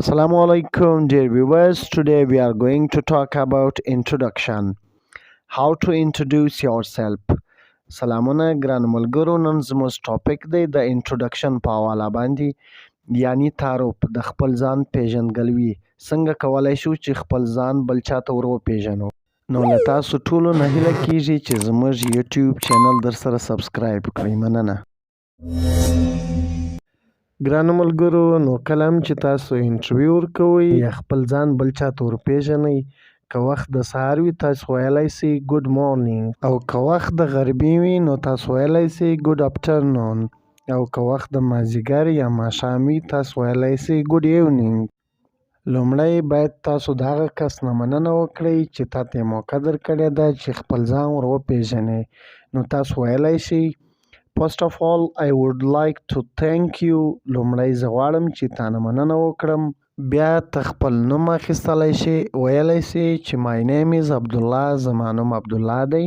Assalamu alaikum, dear viewers. Today we are going to talk about introduction. How to introduce yourself. سلامونه ګران ملګرو، نن زموږ ټاپک دی د انټروډکشن په حواله باندې، یعنی تعارف، د خپل ځان پیژندګلوي. څنګه کولی شو چې خپل ځان بل چاته ور وپیژنو؟ نو له تاسو ټولو نه هیله کیږي چې زموږ یوټیوب چینل در سره سبسکرایب کړئ. مننه. ګرانو ملګرو، نو کله هم چې تاسو انټرویو ورکوئ یا خپل ځان بل چاته ورپیژنئ، که وخت د سهار وي تاسو ویلی سئ ګود مارنینګ، او که وخت د غربي وي نو تاسو ویلی سئ ګود اپټرنون، او که وخت د مازدیګر یا ماښام وي تاسو ویلی سئ ګود ایونینګ. لومړی باید تاسو د هغه کس نه مننه وکړئ چې تا ته یې موقع درکړې ده چې خپل ځان ور وپیژنې. نو تاسو ویلی شئ First of all, I would like to thank you. لومړی زه غواړم چې تا نه مننه وکړم. بیا ته خپل نوم اخیستلی شې، ویلی شې چې my name is Abdullah، زما نوم عبدالله دی.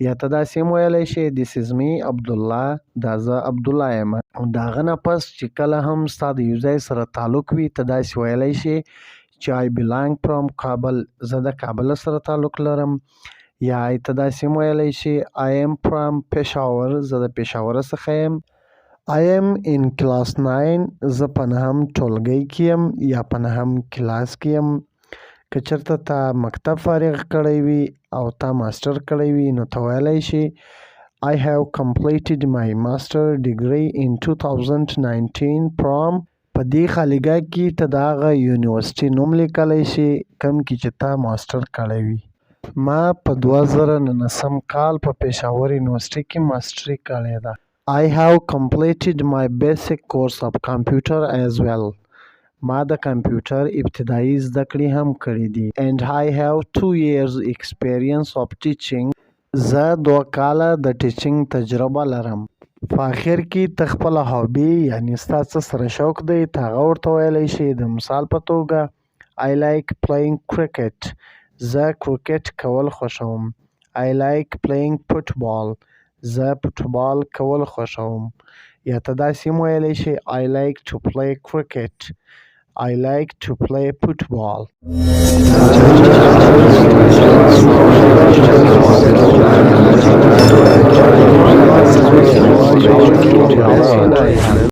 یا ته داسې هم ویلی شې this is me Abdullah، دا زه عبدالله یم. د هغه نه پس چې کله هم ستا د یو ځای سره تعلق وي ته داسې ویلی شې چې I belong from Kabul، زه د کابل سره تعلق لرم. یا ته داسې هم ویلی شې I am from Peshawar، زه د پېښور څخه یم. I am in class 9، زه په نهم ټولګی کې یم یا په نهم کلاس کې یم. که چېرته تا مکتب فارغ کړی وي او تا ماسټر کړی وي نو ته ویلی شې I have completed my master degree in 2019 from، په دې خالیګاه کې ته د هغه یونیورسټي نوم لیکلی شې کوم کې چې تا ماسټر کړی وي. ما په 2019 کال په پېښور یونیورسټي کې ماسټري کړې ده. I have completed my basic course of computer as well، ما د کمپیوټر ابتدایي زده کړې هم کړې دي. And I have 2 years experience of teaching، زه 2 کاله د ټیچینګ تجربه لرم. په آخر کې ته خپله هابي یعنی ستا څه سره شوق دی ته هغه ورته ویلی شې. د مثال په توګه I like playing cricket، زه کرکټ کول خوښوم. I like playing football، زه فوټبال کول خوښوم. یا ته داسې هم ویلی شې I like to play cricket، I like to play football.